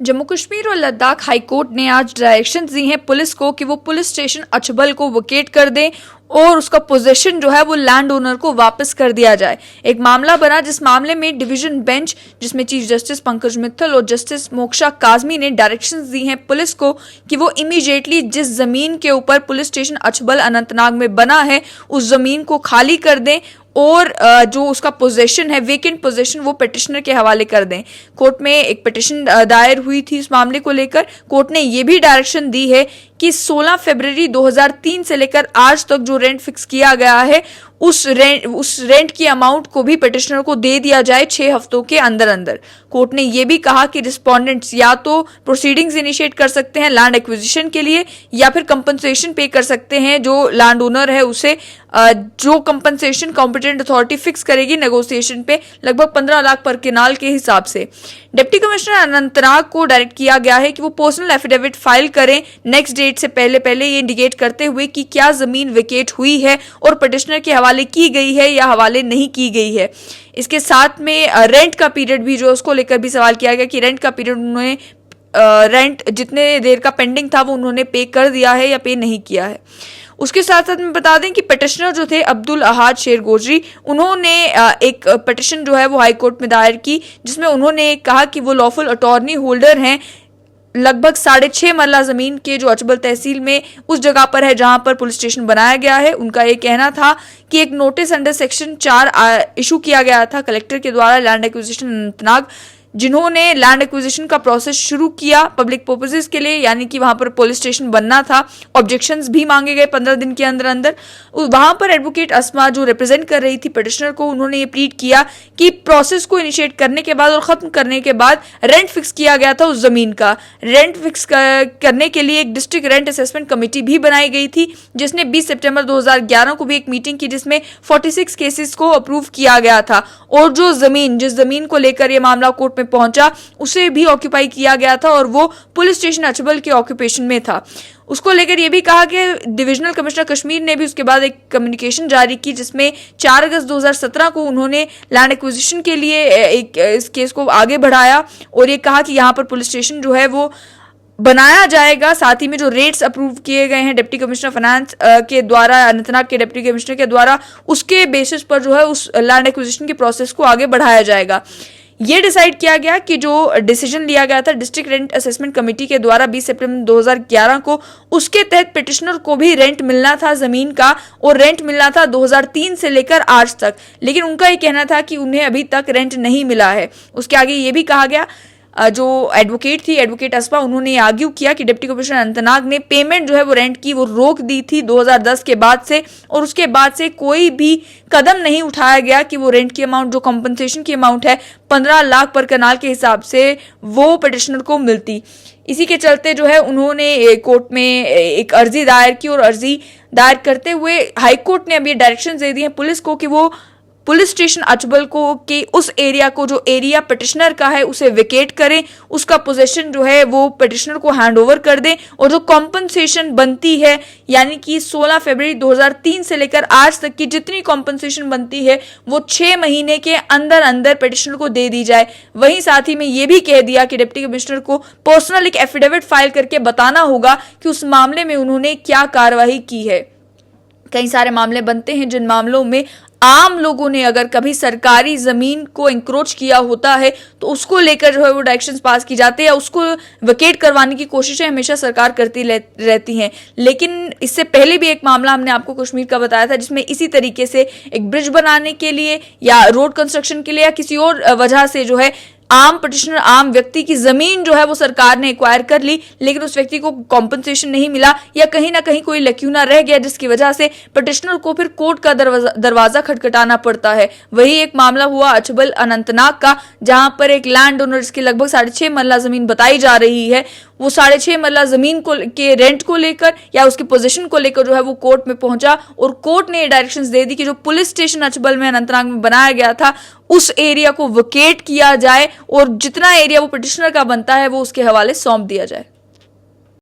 जम्मू कश्मीर और लद्दाख हाईकोर्ट ने आज डायरेक्शन दी हैं पुलिस को कि वो पुलिस स्टेशन अछबल को वोकेट कर दें और उसका पोजीशन जो है वो लैंड ओनर को वापस कर दिया जाए। एक मामला बना जिस मामले में डिवीजन बेंच जिसमें चीफ जस्टिस पंकज मित्तल और जस्टिस मोक्षा काजमी ने डायरेक्शंस दी हैं पुलिस को कि वो इमीडिएटली जिस जमीन के ऊपर पुलिस स्टेशन अछबल अनंतनाग में बना है उस जमीन को खाली कर दें और जो उसका पोजीशन है वेकेंट पोजीशन वो पिटिशनर के हवाले कर दें। कोर्ट में एक पिटिशन दायर हुई थी इस मामले को लेकर। कोर्ट ने ये भी डायरेक्शन दी है कि 16 फरवरी 2003 से लेकर आज तक जो रेंट फिक्स किया गया है उस रेंट की अमाउंट को भी पिटिशनर को दे दिया जाए 6 हफ्तों के अंदर अंदर। कोर्ट ने यह भी कहा कि रिस्पोंडेंट्स या तो प्रोसीडिंग्स इनिशिएट कर सकते हैं लैंड एक्विजिशन के लिए या फिर कंपनसेशन पे कर सकते हैं जो लैंड ओनर है उसे, जो कंपनसेशन कॉम्पिटेंट अथॉरिटी फिक्स करेगी नेगोशिएशन पे लगभग 15 लाख पर केनाल के हिसाब से। डिप्टी कमिश्नर अनंतनाग को डायरेक्ट किया गया है कि वो पर्सनल एफिडेविट फाइल करें नेक्स्ट डेट से पहले ये इंडिकेट करते हुए कि क्या जमीन वेकेट हुई है और पिटिशनर के हवाले की गई है या हवाले नहीं की गई है। इसके साथ में रेंट का पीरियड भी जो उसको लेकर भी सवाल किया गया कि रेंट का पीरियड उन्होंने रेंट जितने देर का पेंडिंग था वो उन्होंने पे कर दिया है या पे नहीं किया है। उसके साथ साथ में बता दें कि पिटिशनर जो थे अब्दुल अहाद शेर गोजरी, उन्होंने एक पिटिशन जो है वो हाई कोर्ट में दायर की जिसमें उन्होंने कहा कि वो लॉफुल अटॉर्नी होल्डर हैं लगभग 6.5 मरला जमीन के जो अचबल तहसील में उस जगह पर है जहां पर पुलिस स्टेशन बनाया गया है। उनका ये कहना था कि एक नोटिस अंडर सेक्शन 4 इशू किया गया था कलेक्टर के द्वारा लैंड एक्विजिशन अनंतनाग, जिन्होंने लैंड एक्विजिशन का प्रोसेस शुरू किया पब्लिक पर्पसेस के लिए, यानी कि वहां पर पुलिस स्टेशन बनना था। ऑब्जेक्शंस भी मांगे गए 15 दिन के अंदर अंदर। वहां पर एडवोकेट अस्मा जो रिप्रेजेंट कर रही थी पिटिशनर को, उन्होंने ये प्लीड किया कि प्रोसेस को इनिशिएट करने के बाद और खत्म करने के बाद रेंट फिक्स किया गया था उस जमीन का। रेंट फिक्स करने के लिए एक डिस्ट्रिक्ट रेंट असेसमेंट कमेटी भी बनाई गई थी जिसने 20 सितंबर 2011 को भी एक मीटिंग की जिसमें 46 केसेस को अप्रूव किया गया था और जो जिस जमीन को लेकर ये मामला कोर्ट में पहुंचा उसे भी ऑक्यूपाई किया गया था और वो पुलिस स्टेशन अचबल के ऑक्यूपेशन में था। उसको लेकर यह भी कहा कि डिविजनल कमिश्नर कश्मीर ने भी उसके बाद एक कम्युनिकेशन जारी की जिसमें 4 अगस्त 2017 को उन्होंने लैंड एक्विजिशन के लिए इस केस को आगे बढ़ाया और ये कहा कि यहाँ पर पुलिस स्टेशन जो है वो बनाया जाएगा। साथ ही में जो रेट्स अप्रूव किए गए हैं डिप्टी कमिश्नर फाइनेंस के द्वारा, अनंतनाग के डिप्टी कमिश्नर के द्वारा, उसके बेसिस पर जो है उस लैंड एक्विजिशन के प्रोसेस को आगे बढ़ाया जाएगा। ये डिसाइड किया गया कि जो डिसीजन लिया गया था डिस्ट्रिक्ट रेंट असेसमेंट कमेटी के द्वारा 20 सितंबर 2011 को, उसके तहत पिटिशनर को भी रेंट मिलना था जमीन का और रेंट मिलना था 2003 से लेकर आज तक, लेकिन उनका ये कहना था कि उन्हें अभी तक रेंट नहीं मिला है। उसके आगे ये भी कहा गया, जो एडवोकेट थी एडवोकेट अस्मा, उन्होंने आर्ग्यू किया कि डिप्टी कमिश्नर अनंतनाग ने पेमेंट जो है वो रेंट की वो रोक दी थी 2010 के बाद से और उसके बाद से कोई भी कदम नहीं उठाया गया कि वो रेंट की अमाउंट जो कंपनसेशन की अमाउंट है 15 लाख पर कनाल के हिसाब से वो पिटिशनर को मिलती। इसी के चलते जो है उन्होंने कोर्ट में एक अर्जी दायर की और अर्जी दायर करते हुए हाई कोर्ट ने अब ये डायरेक्शन दे दी है पुलिस को कि वो पुलिस स्टेशन अचबल को कि उस एरिया को जो एरिया पिटिशनर का है उसे वेकेट करें, उसका पोजीशन जो है वो पिटिशनर को हैंडओवर कर दें और जो कॉम्पनसेशन बनती है यानी कि 16 फरवरी 2003 से लेकर आज तक की जितनी कॉम्पनसेशन बनती है वो 6 महीने के अंदर अंदर पिटिशनर को दे दी जाए। वहीं साथ ही में ये भी कह दिया कि डिप्टी कमिश्नर को पर्सनल एक एफिडेविट फाइल करके बताना होगा कि उस मामले में उन्होंने क्या कार्रवाई की है। कई सारे मामले बनते हैं जिन मामलों में आम लोगों ने अगर कभी सरकारी जमीन को इंक्रोच किया होता है तो उसको लेकर जो है वो डायरेक्शंस पास की जाती है या उसको वेकेट करवाने की कोशिशें हमेशा सरकार करती रहती हैं। लेकिन इससे पहले भी एक मामला हमने आपको कश्मीर का बताया था जिसमें इसी तरीके से एक ब्रिज बनाने के लिए या रोड कंस्ट्रक्शन के लिए या किसी और वजह से जो है आम पिटिशनर आम व्यक्ति की जमीन जो है वो सरकार ने एक्वायर कर ली, लेकिन उस व्यक्ति को कॉम्पनसेशन नहीं मिला या कहीं ना कहीं कोई लक्यूना रह गया जिसकी वजह से पिटिशनर को फिर कोर्ट का दरवाजा खटखटाना पड़ता है। वही एक मामला हुआ अचबल अनंतनाग का जहां पर एक लैंड ओनर जिसकी लगभग 6.5 मरला जमीन बताई जा रही है, वो 6.5 मरला जमीन को के रेंट को लेकर या उसकी पोजीशन को लेकर जो है वो कोर्ट में पहुंचा और कोर्ट ने डायरेक्शंस दे दी कि जो पुलिस स्टेशन अचबल में अनंतनाग में बनाया गया था उस एरिया को वेकेट किया जाए और जितना एरिया वो पिटिशनर का बनता है वो उसके हवाले सौंप दिया जाए।